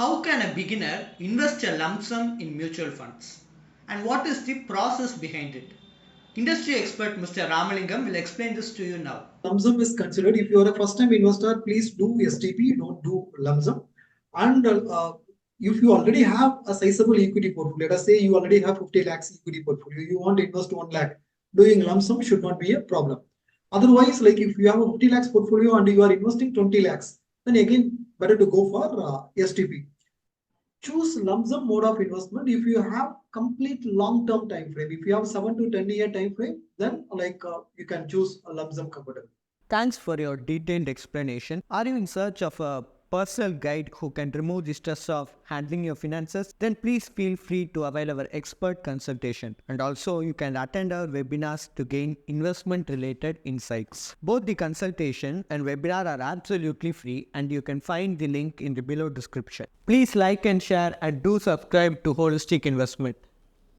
How can a beginner invest a lump sum in mutual funds? And what is the process behind it? Industry expert Mr. Ramalingam will explain this to you now. Lump sum is considered if you are a first time investor, please do STP, don't do lump sum. And if you already have a sizable equity portfolio, let us say you already have 50 lakhs equity portfolio, you want to invest 1 lakh, doing lump sum should not be a problem. Otherwise, like if you have a 50 lakhs portfolio and you are investing 20 lakhs, then again better to go for STP. Choose lump sum mode of investment if you have complete long term time frame. If you have 7 to 10 year time frame, then you can choose a lump sum comfortable. Thanks for your detailed explanation. Are you in search of a personal guide who can remove the stress of handling your finances? Then please feel free to avail our expert consultation. And also you can attend our webinars to gain investment related insights. Both the consultation and webinar are absolutely free and you can find the link in the below description. Please like and share and do subscribe to Holistic Investment.